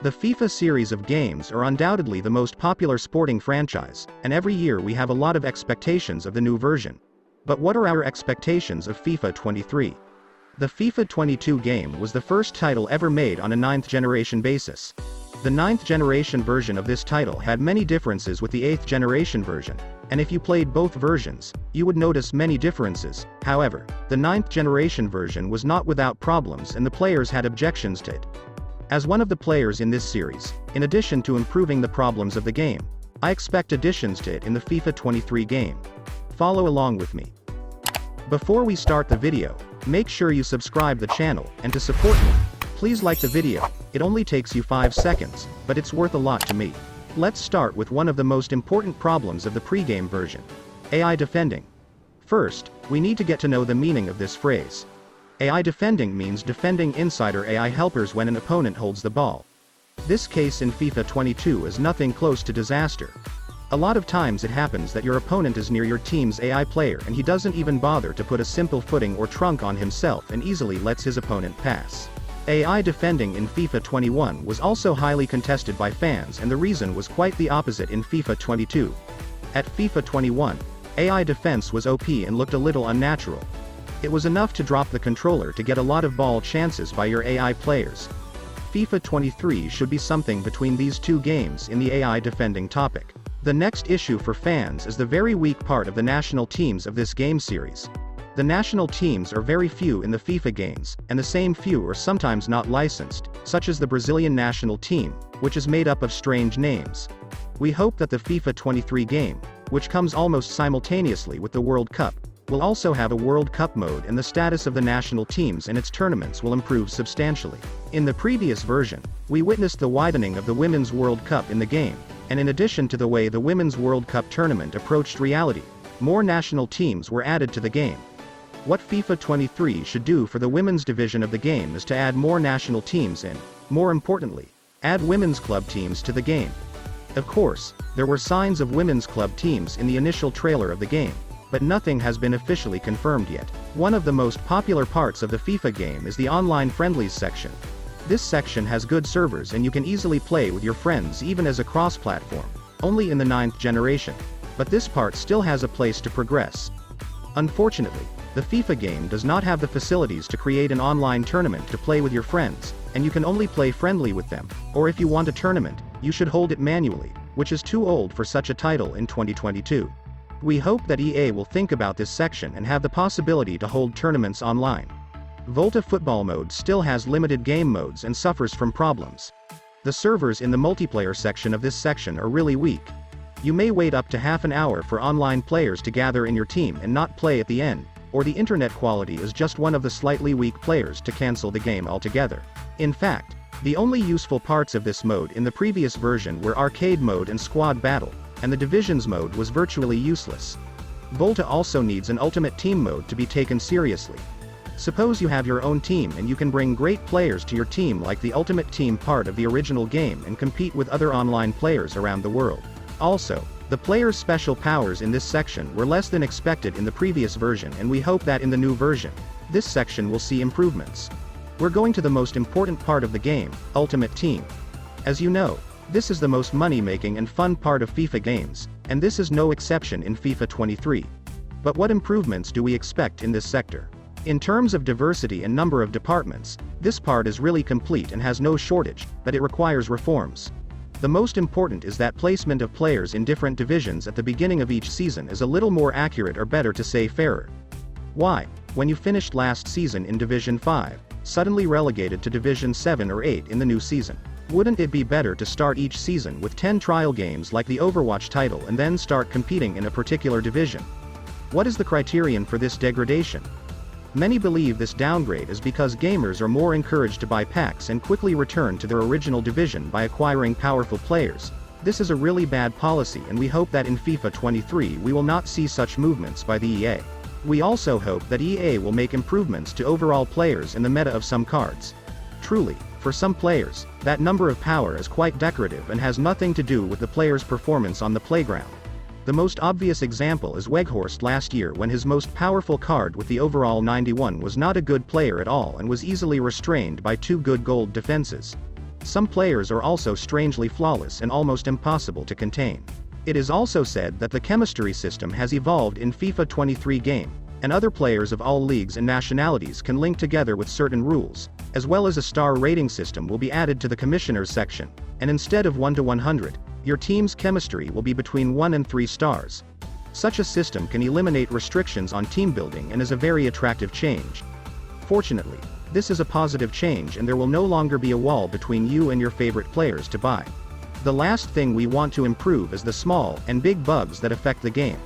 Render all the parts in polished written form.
The FIFA series of games are undoubtedly the most popular sporting franchise, and every year we have a lot of expectations of the new version. But what are our expectations of FIFA 23? The FIFA 22 game was the first title ever made on a 9th generation basis. The 9th generation version of this title had many differences with the 8th generation version, and if you played both versions, you would notice many differences. However, the 9th generation version was not without problems and the players had objections to it. As one of the players in this series, in addition to improving the problems of the game, I expect additions to it in the FIFA 23 game. Follow along with me. Before we start the video, make sure you subscribe the channel, and to support me, please like the video. It only takes you 5 seconds, but it's worth a lot to me. Let's start with one of the most important problems of the pre-game version: AI defending. First, we need to get to know the meaning of this phrase. AI defending means defending insider AI helpers when an opponent holds the ball. This case in FIFA 22 is nothing close to disaster. A lot of times it happens that your opponent is near your team's AI player and he doesn't even bother to put a simple footing or trunk on himself and easily lets his opponent pass. AI defending in FIFA 21 was also highly contested by fans, and the reason was quite the opposite in FIFA 22. At FIFA 21, AI defense was OP and looked a little unnatural. It was enough to drop the controller to get a lot of ball chances by your AI players. FIFA 23 should be something between these two games in the AI defending topic. The next issue for fans is the very weak part of the national teams of this game series. The national teams are very few in the FIFA games, and the same few are sometimes not licensed, such as the Brazilian national team, which is made up of strange names. We hope that the FIFA 23 game, which comes almost simultaneously with the World Cup, will also have a World Cup mode, and the status of the national teams and its tournaments will improve substantially. In the previous version, we witnessed the widening of the Women's World Cup in the game, and in addition to the way the Women's World Cup tournament approached reality, more national teams were added to the game. What FIFA 23 should do for the women's division of the game is to add more national teams and, more importantly, add women's club teams to the game. Of course, there were signs of women's club teams in the initial trailer of the game, but nothing has been officially confirmed yet. One of the most popular parts of the FIFA game is the online friendlies section. This section has good servers and you can easily play with your friends even as a cross-platform, only in the 9th generation. But this part still has a place to progress. Unfortunately, the FIFA game does not have the facilities to create an online tournament to play with your friends, and you can only play friendly with them, or if you want a tournament, you should hold it manually, which is too old for such a title in 2022. We hope that EA will think about this section and have the possibility to hold tournaments online. Volta Football mode still has limited game modes and suffers from problems. The servers in the multiplayer section of this section are really weak. You may wait up to half an hour for online players to gather in your team and not play at the end, or the internet quality is just one of the slightly weak players to cancel the game altogether. In fact, the only useful parts of this mode in the previous version were arcade mode and squad battle, and the divisions mode was virtually useless. Volta also needs an ultimate team mode to be taken seriously. Suppose you have your own team and you can bring great players to your team like the ultimate team part of the original game and compete with other online players around the world. Also, the players' special powers in this section were less than expected in the previous version, and we hope that in the new version, this section will see improvements. We're going to the most important part of the game, Ultimate Team. As you know, this is the most money-making and fun part of FIFA games, and this is no exception in FIFA 23. But what improvements do we expect in this sector? In terms of diversity and number of departments, this part is really complete and has no shortage, but it requires reforms. The most important is that placement of players in different divisions at the beginning of each season is a little more accurate, or better to say fairer. Why, when you finished last season in Division 5, suddenly relegated to Division 7 or 8 in the new season? Wouldn't it be better to start each season with 10 trial games like the Overwatch title and then start competing in a particular division? What is the criterion for this degradation? Many believe this downgrade is because gamers are more encouraged to buy packs and quickly return to their original division by acquiring powerful players. This is a really bad policy, and we hope that in FIFA 23 we will not see such movements by the EA. We also hope that EA will make improvements to overall players and the meta of some cards. Truly, for some players, that number of power is quite decorative and has nothing to do with the player's performance on the playground. The most obvious example is Weghorst last year, when his most powerful card with the overall 91 was not a good player at all and was easily restrained by 2 good gold defenses. Some players are also strangely flawless and almost impossible to contain. It is also said that the chemistry system has evolved in FIFA 23 game, and other players of all leagues and nationalities can link together with certain rules, as well as a star rating system will be added to the commissioners section, and instead of 1 to 100, your team's chemistry will be between 1 and 3 stars. Such a system can eliminate restrictions on team building and is a very attractive change. Fortunately, this is a positive change and there will no longer be a wall between you and your favorite players to buy. The last thing we want to improve is the small and big bugs that affect the game.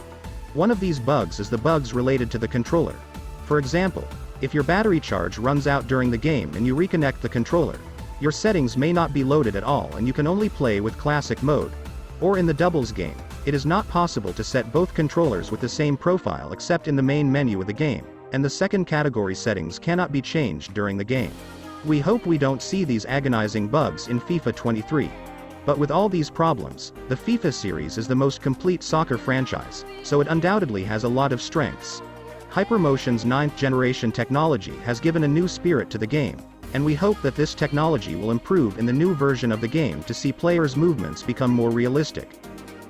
One of these bugs is the bugs related to the controller. For example, if your battery charge runs out during the game and you reconnect the controller, your settings may not be loaded at all and you can only play with classic mode. Or in the doubles game, it is not possible to set both controllers with the same profile except in the main menu of the game, and the second category settings cannot be changed during the game. We hope we don't see these agonizing bugs in FIFA 23. But with all these problems, the FIFA series is the most complete soccer franchise, so it undoubtedly has a lot of strengths. Hypermotion's 9th generation technology has given a new spirit to the game, and we hope that this technology will improve in the new version of the game to see players' movements become more realistic.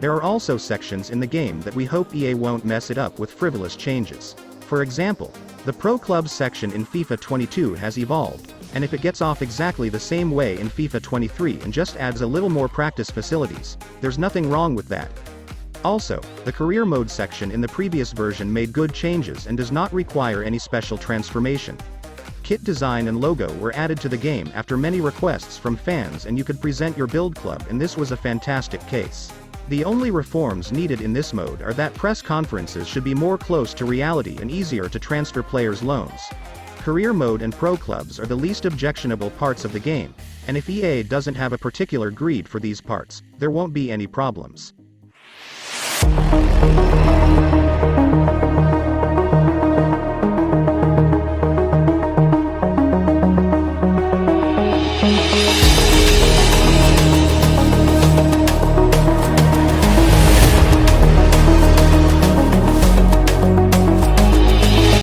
There are also sections in the game that we hope EA won't mess it up with frivolous changes. For example, the Pro Clubs section in FIFA 22 has evolved, and if it gets off exactly the same way in FIFA 23 and just adds a little more practice facilities, there's nothing wrong with that. Also, the career mode section in the previous version made good changes and does not require any special transformation. Kit design and logo were added to the game after many requests from fans and you could present your build club, and this was a fantastic case. The only reforms needed in this mode are that press conferences should be more close to reality and easier to transfer players' loans. Career mode and pro clubs are the least objectionable parts of the game, and if EA doesn't have a particular greed for these parts, there won't be any problems.